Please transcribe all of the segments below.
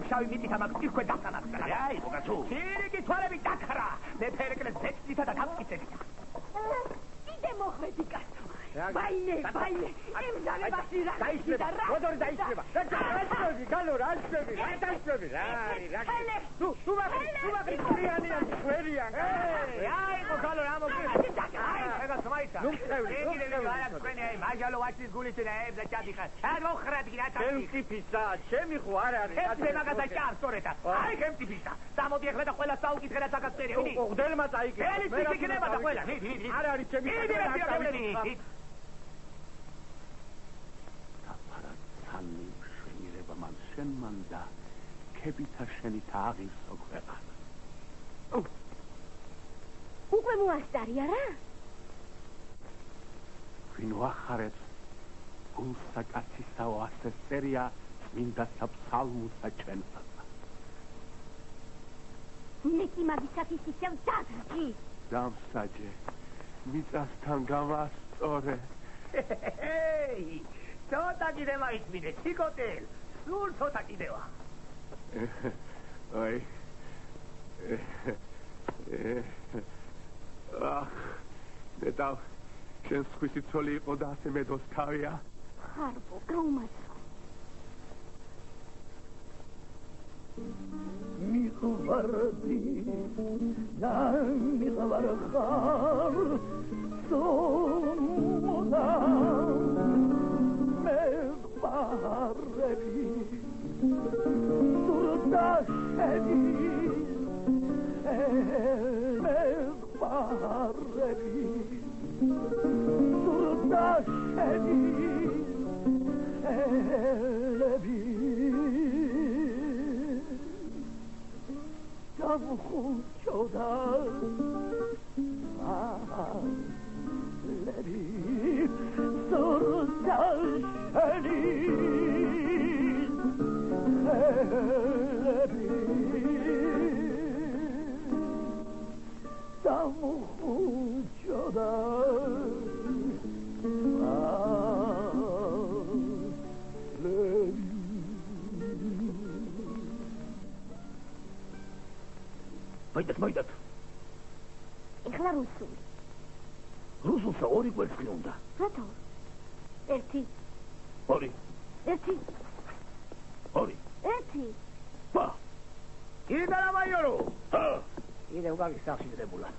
შავი მიწით ამას იქვე დასანახსა. აი, მოგაცუ. ქირიკი თვალები დაქრა. მე ფერეკლეს ზეცდითა და დამწკიცებით. იდე მოხვედი კაცო. ვაიმე, ემზალებაში რა. დაიშლება. როდორი დაიშლება. დაიშლები, გალო რა აიშლები. რა დაიშლები? რა. თუ მაგრი ფრიანიან, ხვერიან. აი, მოგალო რა მოგე. აი, ეგა სმაიცა. ნუ წევრი. აი, მაჟალო ვაჩის გულიჩენა ებდა ჩადიხარ. აი, მოხრადი რა თქმა უნდა. ტიპისა, ჩემი ხო არ არის. ეს მაგათა ჭარსორეთა. აი, ჩემ ტიპისა. დამოდი ახლა და ყველა საუკითხე რა საკაცერი. უღდელმა წაიგე. მე იქნება და ყველა. არ არის ჩემი. შენ მანდა ქებითა შენი თაღისო ქვეყანა. უკვე მოასწარი არა? ვინ ვახარებს გულსა კაცისაო ასე სერია წმინდა საფსალმუსა ჩვენსა. მე კი მაგისათვის ისევ დაგრჩი. დამსაჯე მიწასთან გამასწორე. ცოტა კიდე მაისმინე ციკოტელ. სულ ცოტა კიდევა. აი. დედა, შენ სხვისი ცოლი იყო და ასე მედოს თავია. ხარბო, გაუმაცო. მიხვარდი და მიხვარხარ სომოდა მეყარები სურდაშები მეყარები სურდაშები ელები გამხუჭოდა ლები სურდაშები ელები გამხუჭოდა მოიდათ. ეხლა რუსული. რუსულსა ორი კვერცხი უნდა. რატო? ერთი. ორი. ერთი. ორი. ერთი. ბა. კიდე რა მაიორო? კიდე უგაგი სახში დებულა.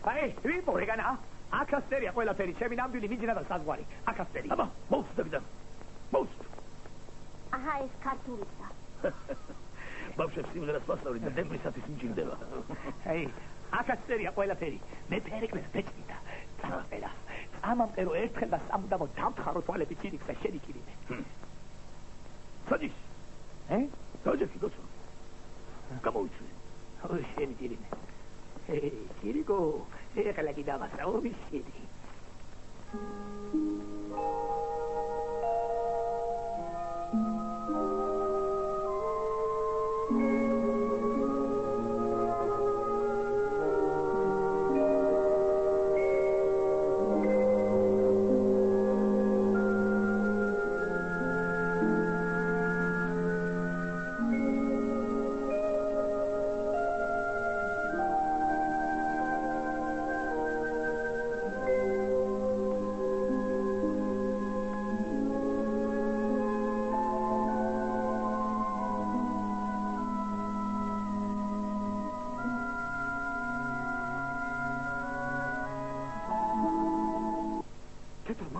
აი, ვიპორე განა. აკასტერია ყველაფერი, ჩემი ნამდვილი მიჯნა და საზღვარი. აკასტერი. აბა, მოვსდებიდან. მოვსდ. აჰა, ეს ქართულისა. ბავშვებს სიმღერას მასწავლი და დეპრესათვის მიჭირდება. აი, აკასტერია ყველაფერი. მე ფერეკლეს ბეჭდიდა. წამწერა. წამამტერო ერთხელ და სამუდამოდ დამთხარო თვალები ქირიკსა შენი ქირიმე. საჯის. საჯესი გოცო. გამოვიცვი. ოი, შენი ქირიმე. ქირიკო, ეხლა კი დავასაუბრი შენი.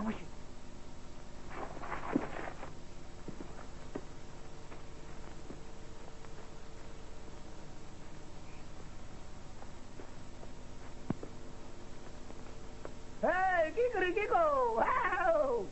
მამაში. Hey, Kiko! Wow!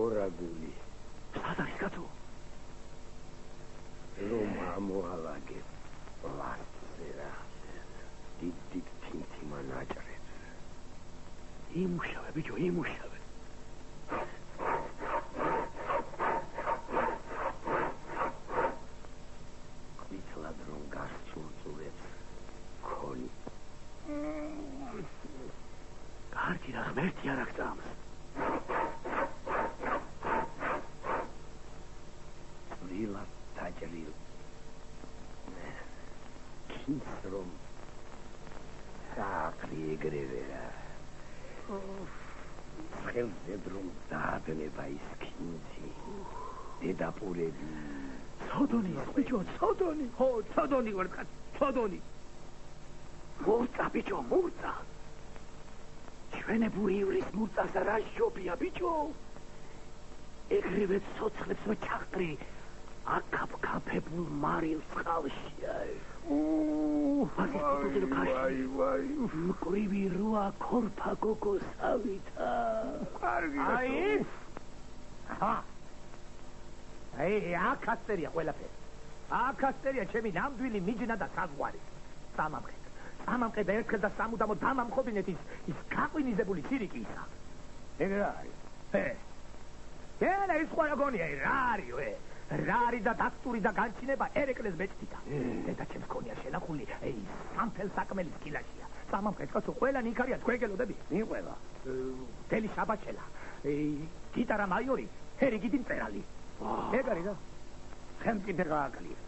ორაგული სადაც კაცო რომ ამოალაგე ლასერა დიდ თინთიმა ნაჭრებს იმუშავე ბიჭო იმუშავე ყვითლად რომ გასწურწურებს ქონი კარგი რა ღმერთი არ აღწამს ვილად დაჭრილ კინს რომ საყრი ეგრევერა ხელზე რომ დაადნება ის კინცი დედაპურები ცოდონი ბიჭო ცოდონი ხო ცოდონი ვარ ცოდონი მურწა ბიჭო მურწა ჩვენებური ივრის მურწას რა შობია ბიჭო ეგრევე ცოცხლებს ჩახტრი აკაფკაფებულ მარილს ხალშია ვაი მკვრივი როა ქორფა გოგოსავითა აი აკასტერია ყველაფერი აკასტერია ჩემი ნამდვილი მიჯნა და საზღვარი სამამყე და ერთხელ და სამუდამოდ დამამხობინეთ ის გაყვინიზებული სირიკი ისა ეგ რა არის ენა ის სხვა გონია რა არისო რა არის და დაქტური და განჩინება ერეკლეს ბეჭდიდა და ჩემს ქონია შენახული სამფელ საკმელის კილაშია სამამყე კაცო ყველა ნიქარია თქვენგელოდები მიყვება თელი შაბაჩელა გიტარა მაიორი ჰერიგიდი მწერალი ეგ არის რა ხემ კიდე გააკლია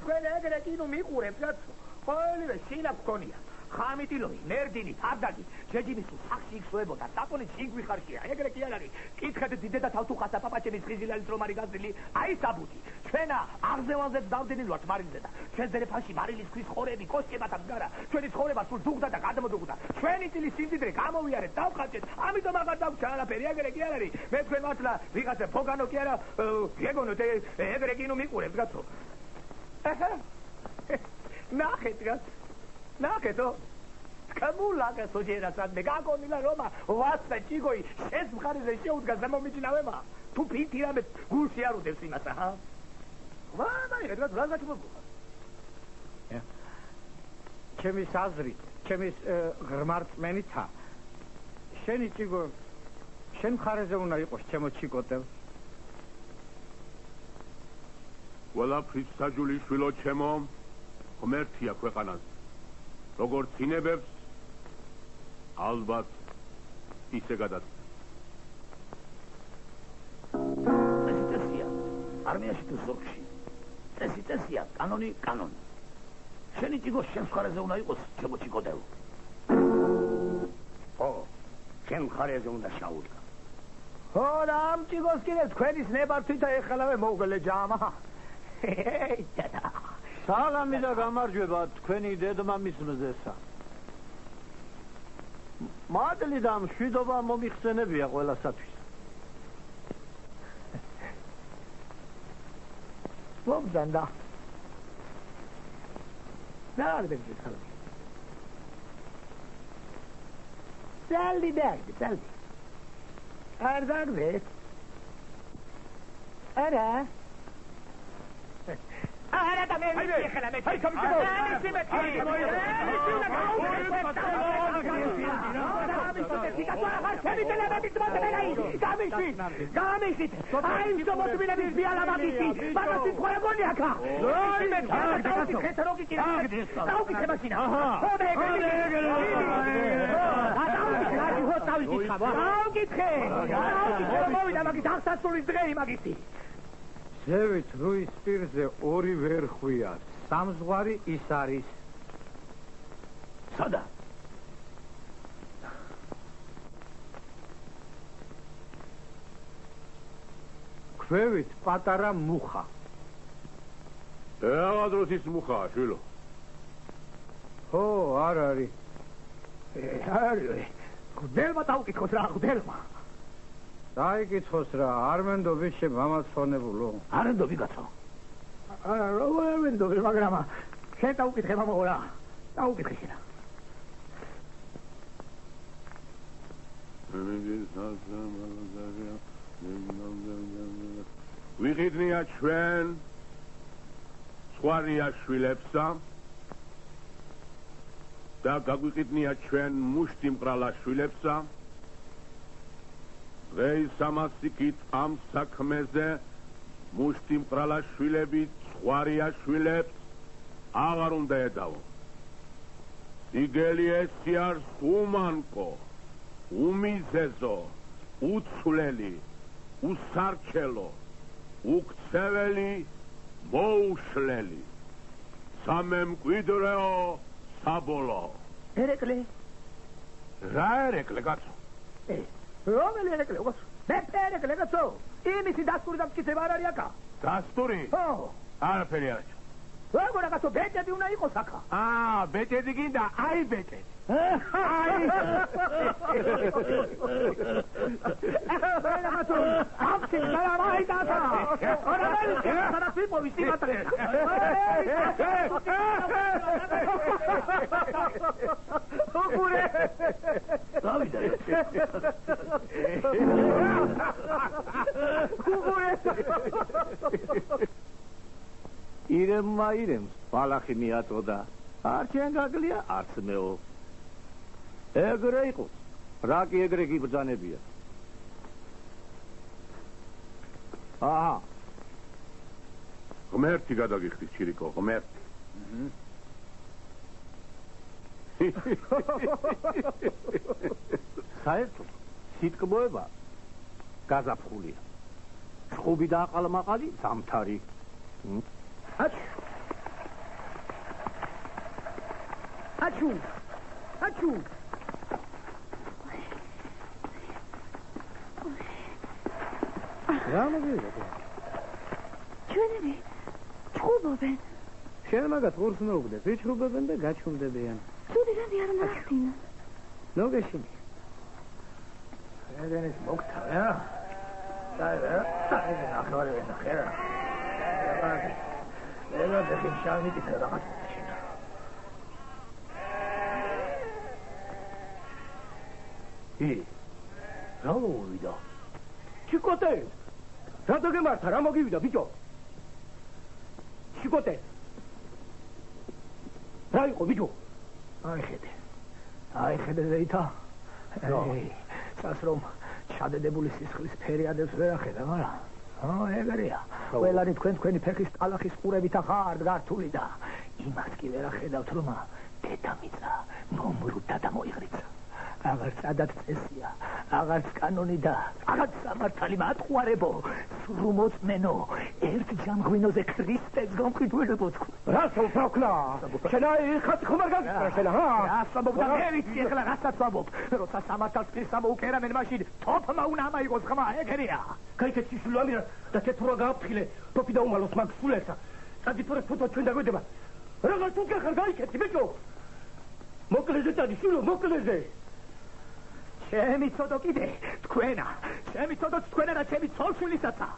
თქვენ ეგრე კინო მიყურებთ კაცო ყველივე შინა გქონია ხამიტილოი, მერდინი, თარდაგი, ჯეჯიმის სახში იქსოებოდა, საპონი ჩინგვი ხარშია, ეგრე კი არ არის. კითხეთ დიდედა თავთუხასა პაპაჩელის ხიზილალის რომ არის გაზრილი, აი საბუთი. ჩვენა აღზევანზეც დავდენილ ვართ მარილზე და ჩვენ ზერეფანში მარილის ქვის ხორები, კოშკებათა მდგარა. ჩვენი ცხოვრება სულ დუღდა და გადმოდუღდა. ჩვენი წილის სიმდიდრე გამოვიარეთ, დავხარჯეთ. ამიტომ აღარ დავჭა არაფერი, ეგრე კი არ არის. მე თქვენ მართლა ვიღაცა ფოგანო კი არა, გეგონოთ ეგრე კინო მიყურებთ, გაცო. ნახეთ გაცო. ნახეთო კამულაკა სოჯერასად მეგაკონილა რომა ვასა ჭიგოი ეს მხარეზე შეუდგა ზემომიჯნავება თუ ფინთირამე გულში არ უდევს იმასა ჰა ვანა ეგრე გაზაჭმობ ჩემი საზრით ჩემი ღრმარწმენითა შენი ჭიგო შენ მხარეზე უნდა იყოს ჩემო ჩიკოტელ ყველაფრის საჯული შვილო ჩემო ღმერთია ქვეყანაზე როგორც წინებებს ალბათ ისე გადაწყვეტს წესია არმიაში თუ ზოგში წესია კანონი შენი ჭიგო შენ მხარეზე უნდა იყოს ჩემო ჭიგოდელ ო შენ მხარეზე უნდა შაუდგა ხო და ამ ჭიგოს კიდე თქვენის ნებართვითა ეხალავე მოგლე ჯამა დედა სალამი და გამარჯვება თქვენი დედმამის მზესა. მადლი და მშვიდობა მომიხსენებია ყველასათვის. მომზანდა. რა არის ეს ხალხი? სალდი. არდაგდე. არა. არა და მე მიხელა მე აი კომიტეტო აი სიმეთი გამიშით აი ზომოთბილების ბიალამაკისი მაგათი ხოეგონიაკა სიმეთი ხეთროგი კირა დაუკითხე მაშინა ხოდე დავიკითხავ. დავკითხე. მოვიდა მაგის აღსასრულის დღე მაგისი. ზევით რუის პირზე ორი ვერხვია. სამზღვარი ის არის. სადა? ქვევით პატარა მუხა. რა დროს ის მუხაა, შვილო? ხო, არ არის. არის. გდელმა დავკითხოს რა, გდელმა. დაიკითხოს რა, არ მენდობი შე მამაც ხონებულო. არ მენდობი კაცო. არ მენდობი, მაგრამ შენ დავკითხე მამაო რა. დავკითხე შენა. ვიღიდნია ჩვენ სხვარია შვილებსა და გაგვიყიდნია ჩვენ მუშტი მყრალა შვილებსა დღეის ამასიკით ამ საქმეზე მუშტი მყრალა შვილები სხვარია შვილებს აღარ უნდა ედავო სიგელი ესი არის უმანკო უმიზეზო უცვლელი უსარჩელო უკცეველი მოუშლელი სამემკვიდრეო საბოლო ერეკლე რა ერეკლე კაცო რომელი ერეკლე უგოს მე ერეკლე კაცო იმისი დასტური და მტკიცება არ არის აქა დასტური ხო არაფერი არ აქვს როგორ კაცო ბეჭედი უნდა იყოს აქა ბეჭედი გინდა აი ბეჭედი აი აფსი გალავაი დათა ორაბელი შეცადა ფიპოვი სიმატრე ოღურე დავიდა ოღურე ირემმა ირემს ბალახი მიაწოდა არ ჩვენ გაგლია არც მეო ეგრე იყო რა კი ეგრე გიბრძანებია აჰა ღმერთი გადაგიხდის ჩირიკო ღმერთი საერთოდ სიტკბოება გაზაფხულია ხუბი და აყალმაყალი ზამთარი აჩუ აჩუ რა მოგიოდა ჩვენები ჩხუბობენ შენ მაგათ ღურს მოგდე ვიჩხუბებენ და გაჩუმდებიან ცუდი რამე არ ნახდინა ნოგეშინი ეგენის მოგთა რა დაი ნახევარი ნახერა ეგა დეხი შავით რაღაც შენა რა მოვიდა ჩიკოტე რა დაგემართა რა მოგივიდა ბიჭო ჩიკოტე რა იყო ბიჭო აი ხედე ზეითა წას რომ ჩადედებული სისხლის ფერიადებს ვერ ახედა მაგრამ ეგრეა ყველანი თქვენი ფეხის ტალახის ყურებით ახართ გართული და იმას კი ვერ ახედავთ რომ დედამიწა მომრუდა და მოიღრიცა აღარც ადათ წესია აღარც კანონი და აღარც სამართალი მათყუარებო სრუმოწმენო ერთ ჯამღვინოზე ქრისტეს გომყიდველებო რას ვფროქნა შენა ხათი ხომ არ გაგწრა შენა რა საბობ და მერიცი ახლა რასაც ვაბობ როცა სამართალს პირსა მოუკერამენ მაშინ თოფმა უნდა ამაიღოს ხმა ეგრეა გაიქეთ შიშულო ამირა და თეთრა გააფრთხილე თოფი და უმალოს მაგ სულესა სადიფორე ფოტო ჩვენ დაგვედება რაღაც თუ გახარ გაიქეთი ბიჭო მოკლეზე დადი შულო მოკლეზე ჩემი ცოდო კიდე თქვენა ჩემი ცოდო თქვენა და ჩემი ცოლშვილისაცა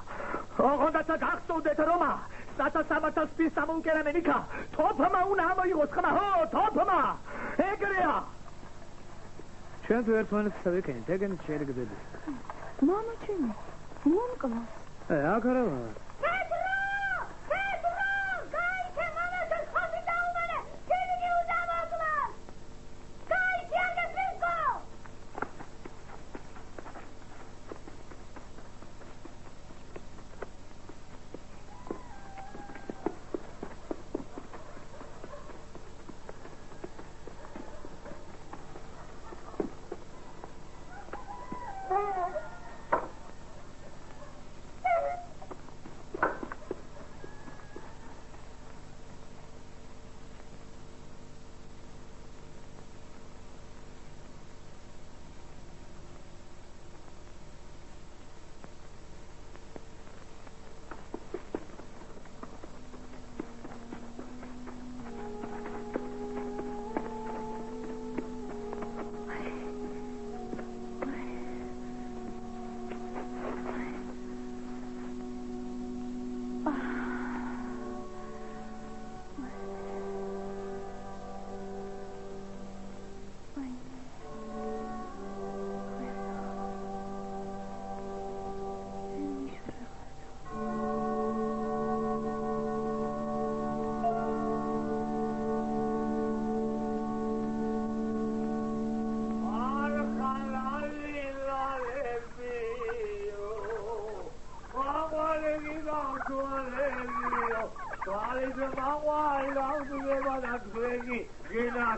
ოღონდაცა გახსოვდეთ რომა სათა სამართალს პირსა მოუკერამენ იქა თოფმა უნდა ამაიღოს ხმა ხო თოფმა ეგრეა ჩვენ თუ ერთმანეთს ავიქენით ეგენით შეერგდები მამა ჩემი მომკლა აქ არა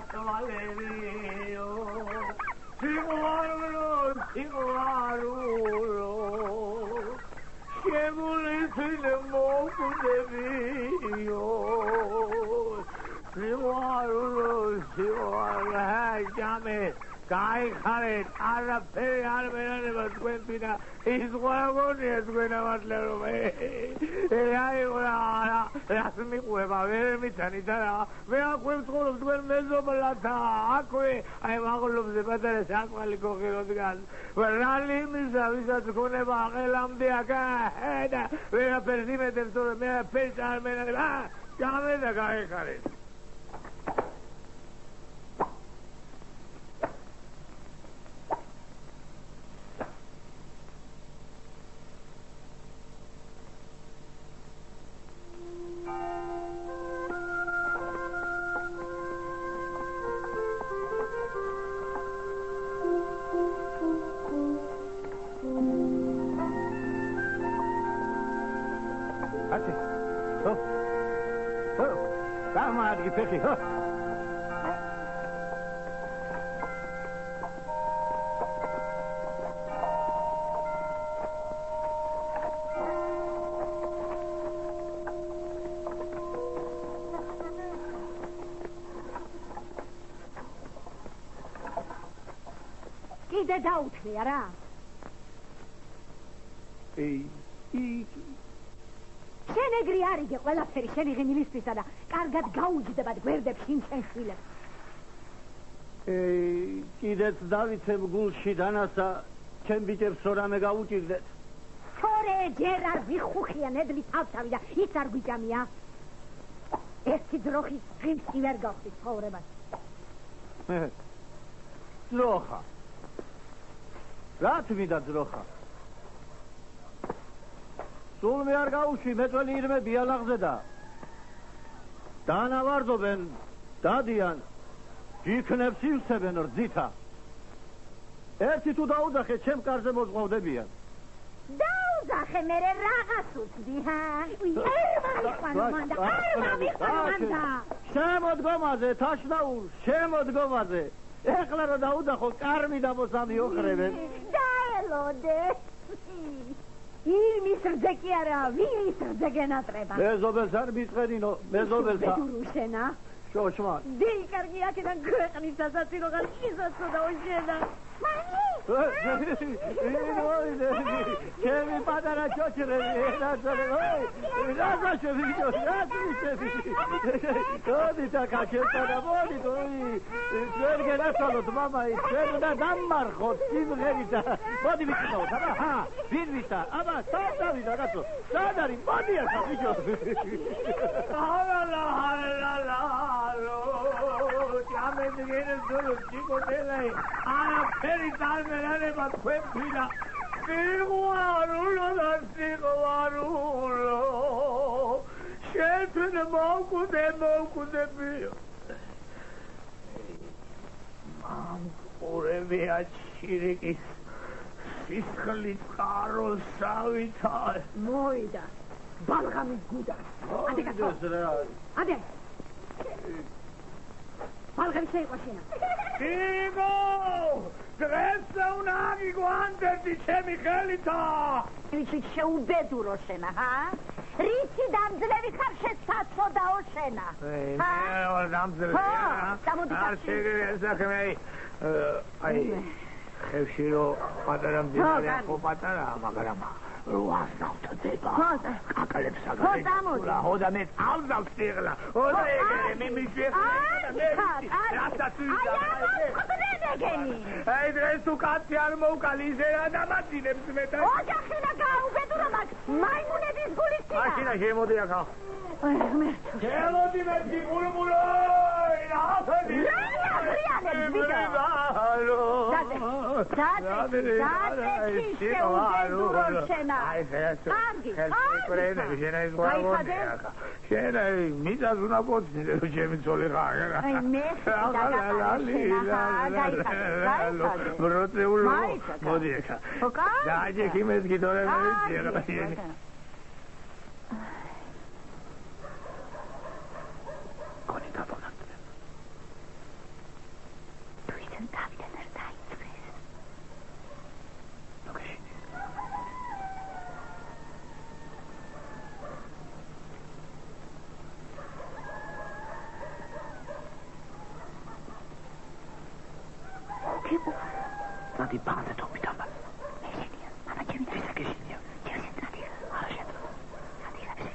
გასვალებიო სიყვარულო შემულითინ მოგდებიო სიყვარულო ჯამე გაიხარეთ არაფერი არ მერანება თქვენთვინა ის ყველგონია თქვენ ამათლებო აი რას მიყვება ვერ მიცანით არა მე აქვე ვცხოვრობ თქვენ მეზობლათა აქვე აი მაღლობზე პატარა საყვალი გოღირო დგას რალი იმისა ვისაც გონება აღელამდე აკა და ვერაფერს იმედებს თორე მე არაფერს არ მერანება ჯამე და გაიხარეთ კიდე დაუთმე არა? შენ ეგრე არიგე ყველაფერი შენი ღინილისთვისა და კარგად გაუჯდებათ გვერდებს იმ შენ შვილებს. კიდეც დავიცემ გულში დანასა ჩემ ბიჭებს რამე გაუჭირდეთ. თორე ჯერ არ ვიხუხია ნედლი თავთავი და ის არ გვიჭამია. ერთი ძროხის ღიმსი ვერ გავხდის ცხოვრებას. ძროხა რა თვიდა ძროხა სულ მე არ გაუშვი მეწველი ირმები ალაღზე და დაანავარდობენ დადიან ჯიქნებს ივსებენ რძითა ერთი თუ დაუძახე ჩემ კარზე მოზღვავდებიან დაუძახე მერე რაღაც უცდი შემოდგომაზე თაშნაურ შემოდგომაზე ეხლა რა დაუძახო კარმი დამოსამი ოხრებენ დაელოდე ირმის რძე კი არა ვირის რძე გენატრება მეზობელს არ მიწყენინო მეზობელსა ბედურუშენა შოშმა დი კარგი აქედან ქვეყნის სასაცილო ხარ ისაცო დაუშენა ჩემი პატარა ჩოჩრები მოდი თაკაშერტა და მოდი ჩვენ გენაცვალოთ მამაი ჩვენ და დამარხოთ სიმღერითა მოდი ვიცხოვოთ აბა ვინ ვისა აბა სადავი რაღაცო სად არის მოდი ახლა ბიჭო ამედგერეს დრო ჩიკოტელე არაფერი წარმერანება თქვენთვინა სიყვარულო და სიყვარულო შენ მოვკვდები მამყურები აჩირიკის სისხლით ყაროსავითა მოიდა ბალღამის გუდა ადე ბალღამი შეიყვაშინა იგო დღეს უნდა გიგვანდები ჩემი ხელითა ვიცი შეუბედურო შენა რიცი დამძლევი ხარ შეცაცოდაო შენა დამძლევი არ შეგერე საქმე აი ხევში რო პატარა მძინარე ხო პატარა მაგრამ როას დავწდება აკალებს აგარეთ ჰოდა მე ავზავს იღლა ჰოდა ეგრე მე მიშვიხე აი დღეს თუ კაცი არ მოვკალი ისე რა დამატინებს მე და ოჯახინა გაუბედურა მაგ მაიმუნების გულისია მაშინა შემოდი ახლა შემოდი მე გულმულო აფედი აი შენ მიწას უნდა პოცნიდე რომ ჩემი ძოლი ხარ აი მე ბროწეულო მოდი ახლა დაიჯექი მე გიდორე მე მოდი ბაღზე თოფი დამალ. ესენია, მამა ჩემი ისაკეშინია. ჩემი ტრადია. არა ტრადია.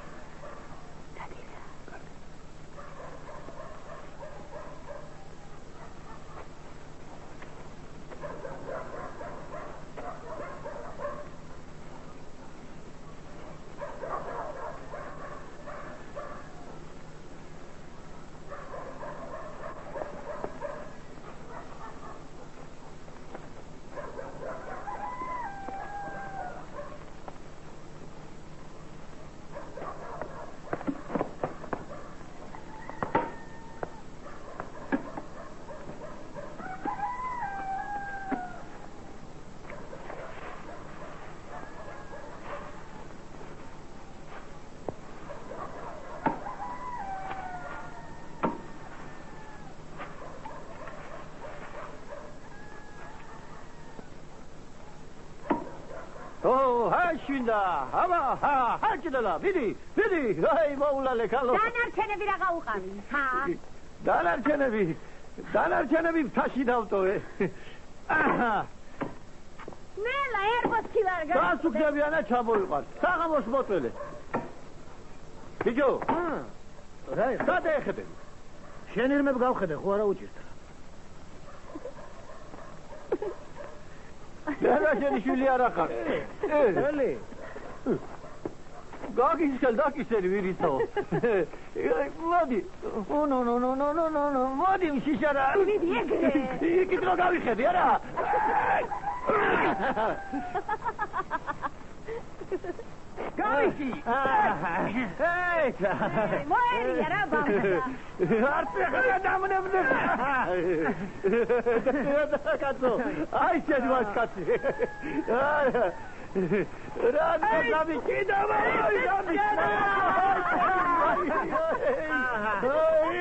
ჰაშინდა აბა ჰაჭდალა ვიდი აი მოულალე ქალო დანარჩენები რა გაუყავი დანარჩენები მთაში დავტოვე ნელა ერბოსკი ვარ გასუქდებიანა ჩამოიყვანთ საღამოს მოწელე ბიჭო რა გადაეხედე შენ ირმებ გავხედე ხო არა უჭირთ რა შენი შვილი არ ახარ ელი გაგისკელ დაკისერი ვირისო მოდი ნო მოდი შიშარა მიდი ეგრე იქით რო გავიხედი არა გავიქი მოერია რა ბაბა არტი ხარ დამნებდე კაცო აი შენ ვასკაცი რა გავიქი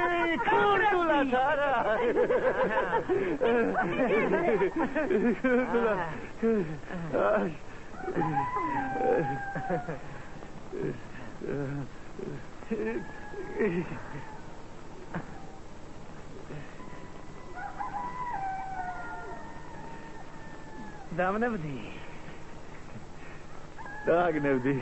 აი კურდულა თარა დამნებდი დაგნებდი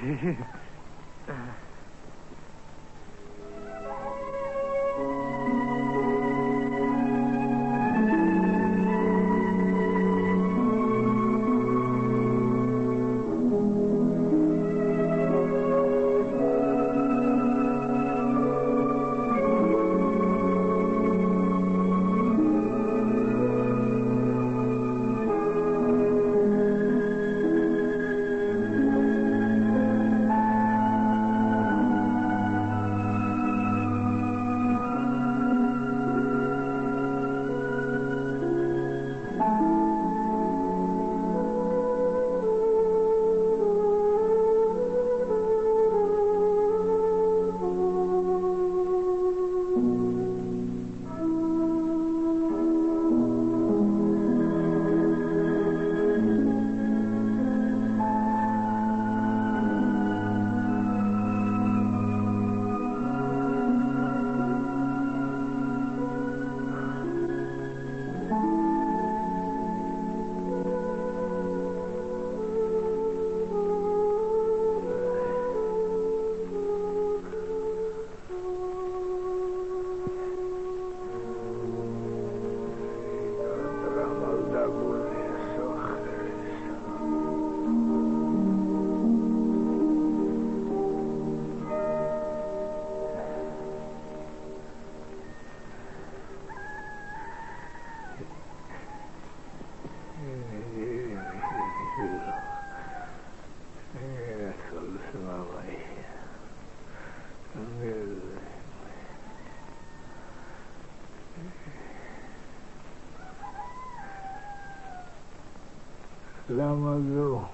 Lamazo.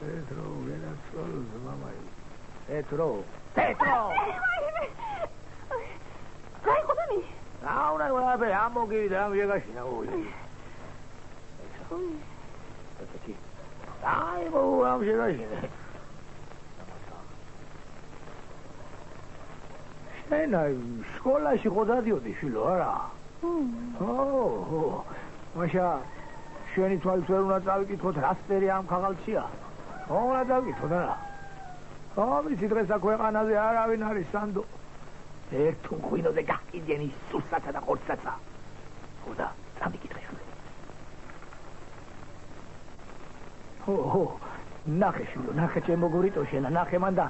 Petro, genasol, mamai. Petro. Gai qudani. Una veamos que llega sin agua. Ay, vamos llega sin. Ena, სკოლაში ხო დადიოდი შილო არა? მაშა შენი თვალით ვერ უნდა წავიკითხოთ რასტერი ამ ქაღალდშია? უნდა დავიკითხოთ არა? ვიცი დღეს აქ ქვეყანაზე არავინ არის სანდო. ერთ უხვინოზე გაკიდნენ ის სუსაცა და ხორცაცა. ხოდა წავიკითხე ხოლმე. ნახე შილო, ნახე ჩემო გურიტო შენა, ნახე მან და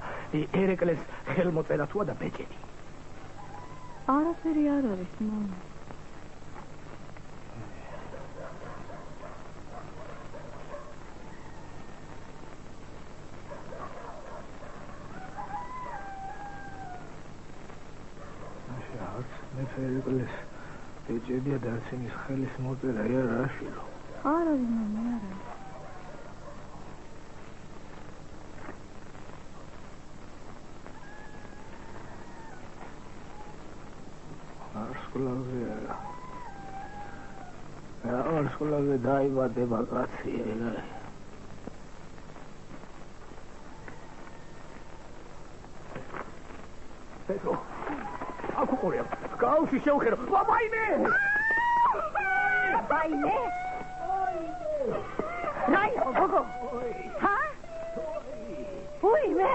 ერეკლეს ხელმოწერა თუა და ბეჭედი. არაფერი არ არის, მამა. მე ერეკლეს ბეჭედია და ისინის ხელის მოწერა არა შილო. არ არის, მამა, არ არის. სკოლაზე დაიბადება კაცი ეგ. პეტრო. აქ ყურია. გაუში შევხერო. ვაიმე! ვაიმე? რაიო, გოგო. ჰა? ვაიმე!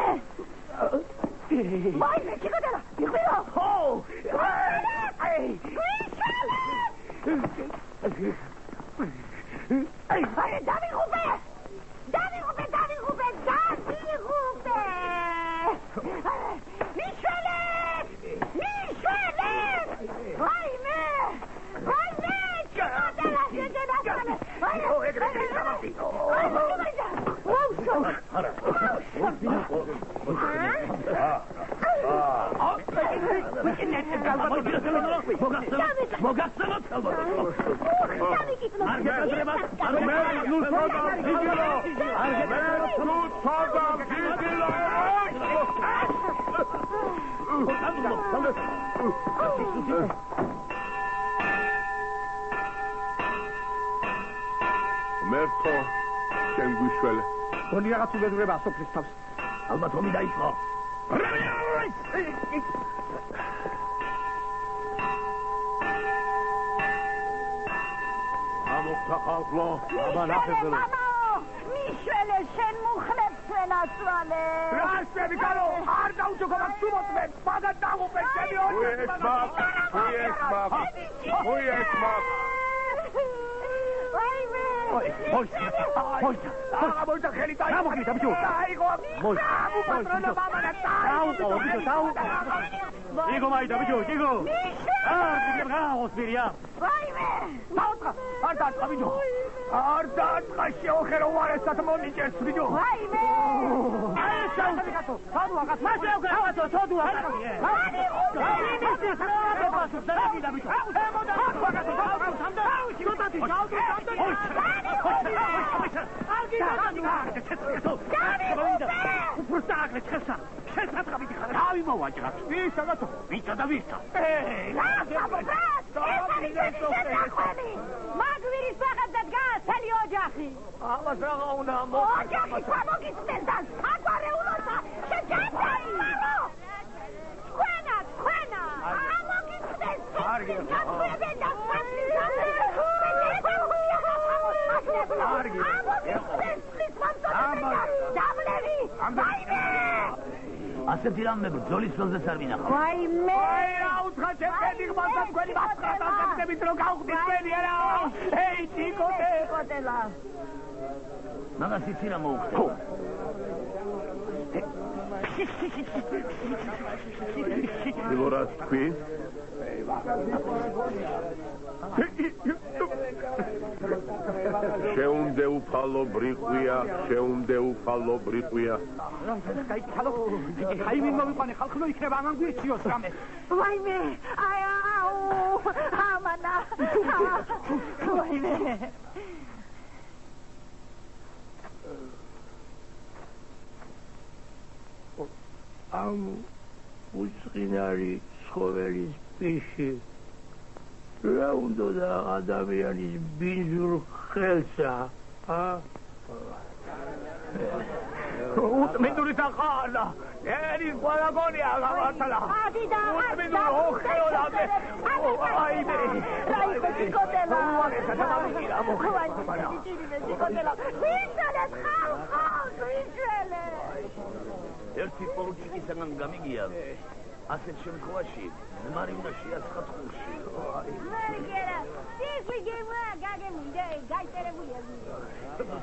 ვაიმე, ჩიკადალა. იყვიო. ხო! Ay, David Rubé! Michele! Vaime! მერტო შენ გვიშველე გონი რაღაც უბედურება სოფლის თავს ალბათ ომი დაიწყო ამოხტაყავло აბა ნახებელო მიშველე შენ მუხლებს ვენასვალე რასები კალო არ დაუჭო გამსუმოწმე მაგა დაღუპე ჩემი უიესმა Moita gelita. Vamos, grita, bicho. Traigo. Vamos, patrona, mamá, Digo, Maita, bicho, digo. Que vamos, Miriam. Pauta. Arda, bicho. Arda, cacheo, quero war esta tomoni, bicho. ასე თირამებ ძოლის ველზე სარმინახავ. ვაიმე! აუთხა ჩემი გმასა თქვენი მასწრაფა გაკეთებით რომ გავხდით თქვენი არა. ეი, ტიკოტე. კოტელა. მაგას იცი რა მოუხდა. ილორას თქვი? შეუნდე უფალო ბრიყვია. აი ვინ მოვიყვანე ხალხო იქნება ამან გვირჩიოს რამე. ვაიმე! აუ! ამანა! ვაიმე! ამ უწყინარი ცხოველის პირში რა უნდა ადამიანის ბინძურ ხელსა, უთმინდური თახანა, ერის ყველაგონია გამართლა. უთმინდური ოხელოდამდე. აიმე. რაიქო ჩიკოტელა. ერთი პორუჩიკისგან გამიგია. ასეთ შემთხვევაში ზმარი უნდა შეაცხადხულში.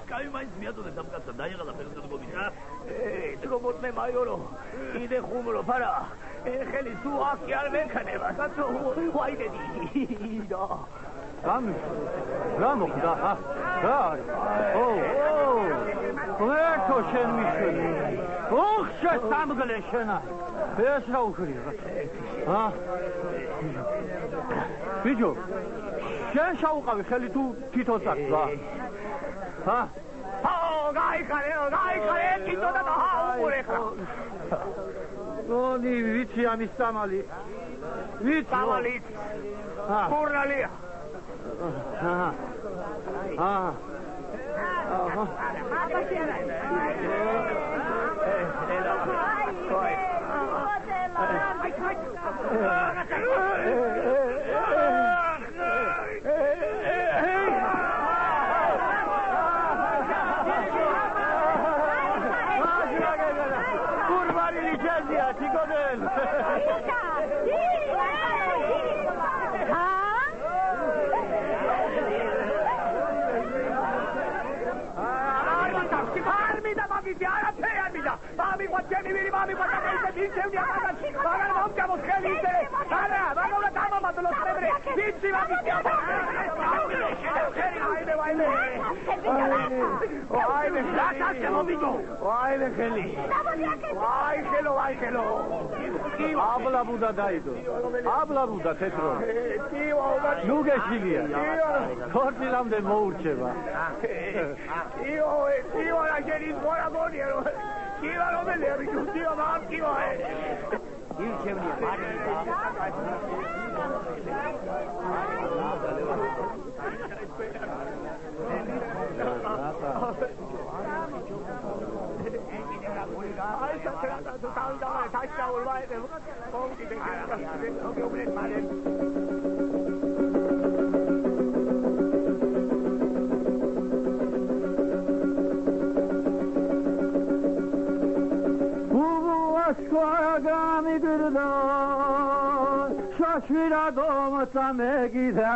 სკაი მაინც მიაწოდეთ ამ კაცს დაიღალა ფერდობობით რა. თრობოტნე მაიორო, იდე ხუმრო ფარა. ხელი თუ აქ არ მეკნება, საწო ვაიდედი. რა მოხდა? რა არის? ვერტო შენ მიშველი. ოხშა სამგლე შენა. ეს რა უხრია? ბიჭო, შენ შაუყავი ხელი თუ თვითონ წაკს რა? გაიხარე, თვითონ და უყურე ხა. ნონი ვიცი ამის სამალი. ვიცი. სამალი. კურნალია. აბლაბუდა დაიდო. აბლაბუდა თეთრო. ნუ გეშილია. ქორწილამდე მოურჩება. იო რა გერის მორაგონია რო. კივა რომელია ბიჭო, კივა მაგ კივა. ირჩევნია მარინა. შაშვილადომცა მეგიდა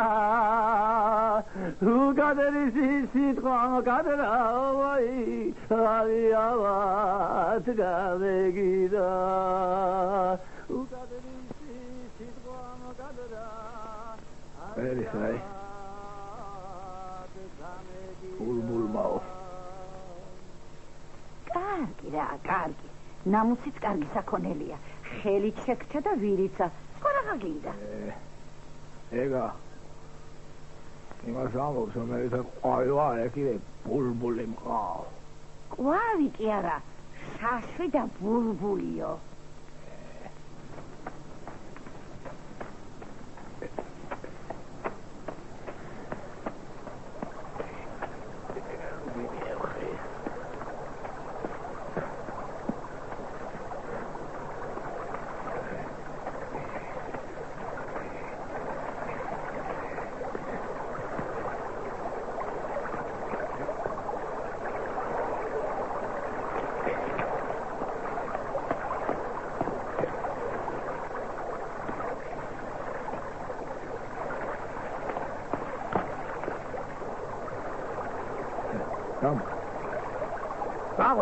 უგადერისი სიტყვა გადრავაი ავიავად გამეგიდა უგადერისი სიტყვა გადრავა ერისაი ბულბულმაო კარგი რა კარგი ნამუსიც კარგი საქონელია ხელით შეკრჩა და ვირიცა სკოლა გაგინდა ეგა იმას ამბობს რომ ეს ყვავი ვარ ეკიდე ბულბული მყავ ყვავი კი არა შაშვი და ბულბულიო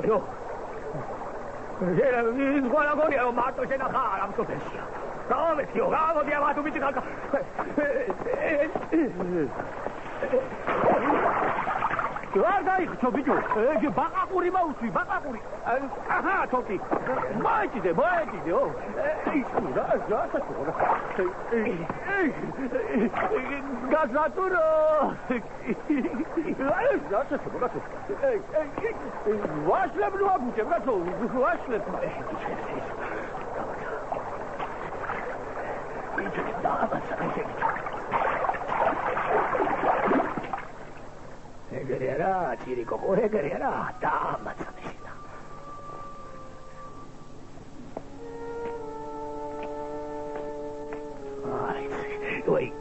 Io era in scuola con io matto c'è una cara am sopessia dove io gavo di amato mi dica guarda io c'ho bisogno che baqaquri mausi baqaquri aha toki maitide oh scusa gazaturo ვაშლებ ნუაბუჭე ბატონო ვაშლებ ეგრე არა, ჭირიკოკო, ეგრე არა, დაამაცა მეშინა. Wait.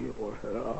იყოს რა.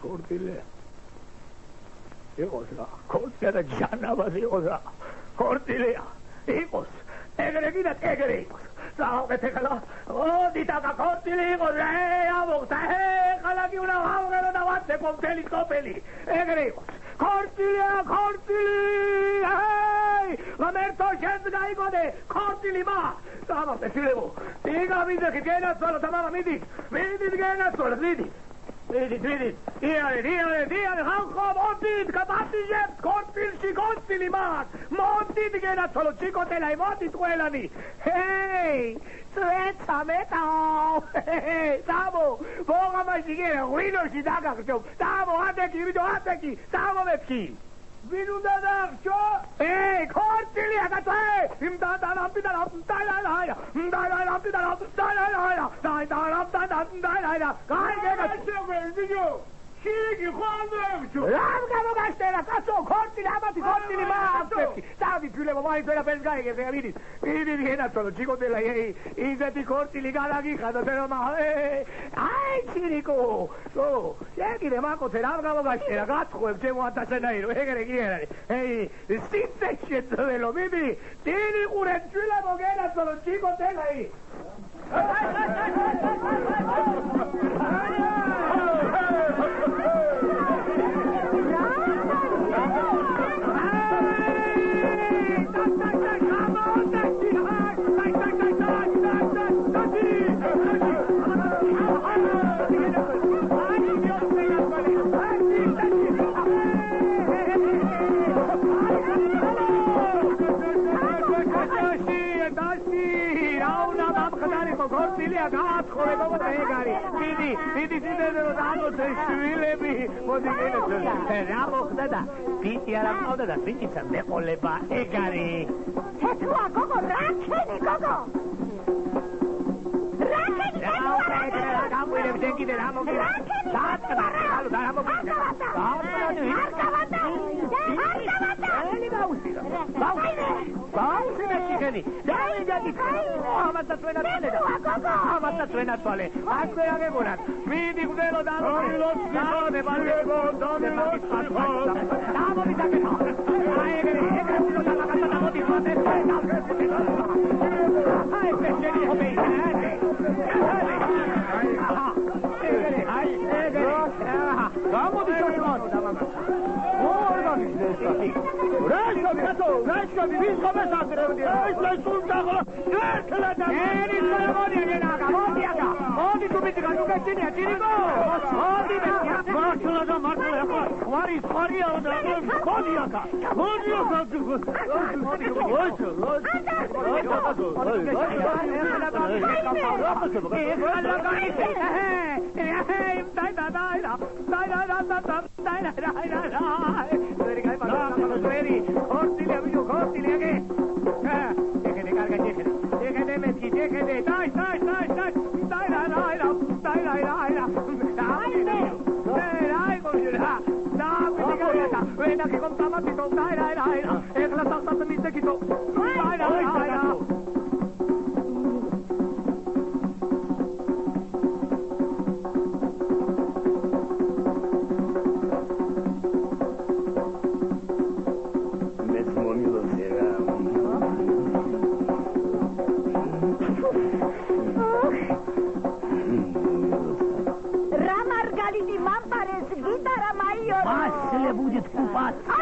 Cortile. Ήγος, κόρτιλε τζάναβας ήγος, κόρτιλε, ήγος, έγρε έγρε ήγος. Σάγεται καλά, ό,τι τα κακόρτιλε ήγος, άμοχτα, καλά και una βάβγαλο να βάτσε κομπέλι κόπελι, έγρε ήγος. Κόρτιλε, λαμέρτο γέντγα ήγονε, κόρτιλε μα. Σάμαστε φίλε μου, τίγα μίδε και ένα σόλο, τα μάμα μίδι και ένα σόλο, μίδι. Diane, Hankom, Odin, Kabatijep, Kortil, Shikotili, Mat, Montin, Genatsolo, Chikotela, Motit, Welani. Hey, Svetsa, Metao, Sabo, Boga, Mashigera, Wino, Shidaka, Sabo, Ateki, Sabo, Metki. Vinudadar, Cho, hey, Kortili, Akatwe, Şiriki konuğumcu. Ramgano gaştera, kaço, kortili, amati, kortili, maapteki. Sabi püle, mamai, tuela pesgaya, que se vidis. Vidis, genatsolo, chico de la yei. Izeti, kortili, galagi, jada, pero ma, ay, Şiriko. So, şeki de mako, se ramgano gaştera, gatko, epçemo atasenairo, egere, gierari. Hey, sinteşetto de lo mimi. Tini, kurençüle, mo, genatsolo, chico de la yei. Cortilia gatko le bogo tegari. Vidi dello dato se svilebi. Ramo dada. Piti ara dada. Piti sa me oleba egari. Hetua gogo rakeni gogo. Rakeni hetua. Ramo ile denki de ramo ki. Saat ka ramo ki. Bausi mexicani. Dai jadi. Amata suena tale. Amata suena tale. Aspera che buona. Vidi quello da dove valgo, dove lo stavo mi sa che no. Ai che uno dalla casa da modi fate. Ai pesce di come. Vamos di sotto. Rashka, vivis come sandre. Ai sul tavolo. Eri sulla modiaga. Modi tu mi dica che tieni a tirico. Modi Marcelo da Marcelo. Quari modiaga. Cortile che ne carga che ne metti che dai Venga che contava ti dai e la salsa mi te quito dai будет купаться.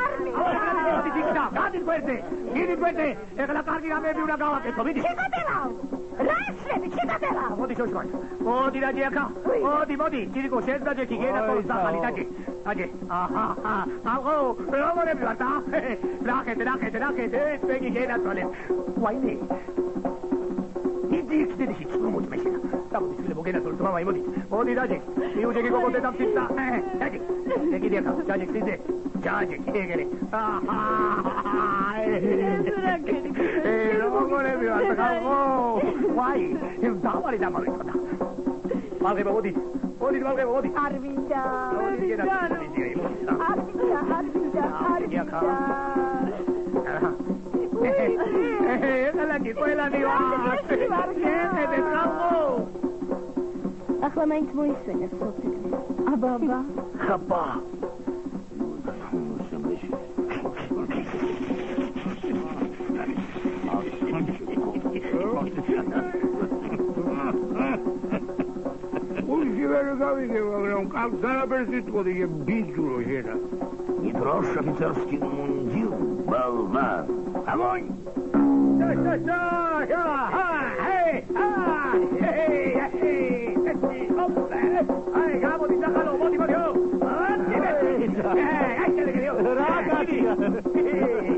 Армия! იქნა, გადი გვერდზე, დიდი გვერდზე, ეხლა კარგი რამეები უნდა გავაკეთო, მიდი. შეგადელავ, რა ეშლები, შეგადელავ. მოდი შოშმან, მოდი რაჯიაკა, მოდი, ჭირიკო, შენს დაჯექი, გენათოს სახალი, დაჯე, აჰა, აღო, როგორები ვარ და? ნახეთ, წვენი გენათოლებ. ვაიმე. Иди к тебе, чему ты мешаешь? Там вот тебе богена только мама и моди ради. И уже как вот это птица. Ради. Иди дека, ради ты. Ради, иди. Როგორები ვარ თქო? ვაი, დავარი. მალგება მოდი. არ მინდა. ახლა მაინც მოისვენებს სოფიკს. აბა. ხაბა. Уживаю гавигеваграм, как зараберситводи я бинчуро жена. Не трожь офицерский мундир, болван. Огонь! Hey,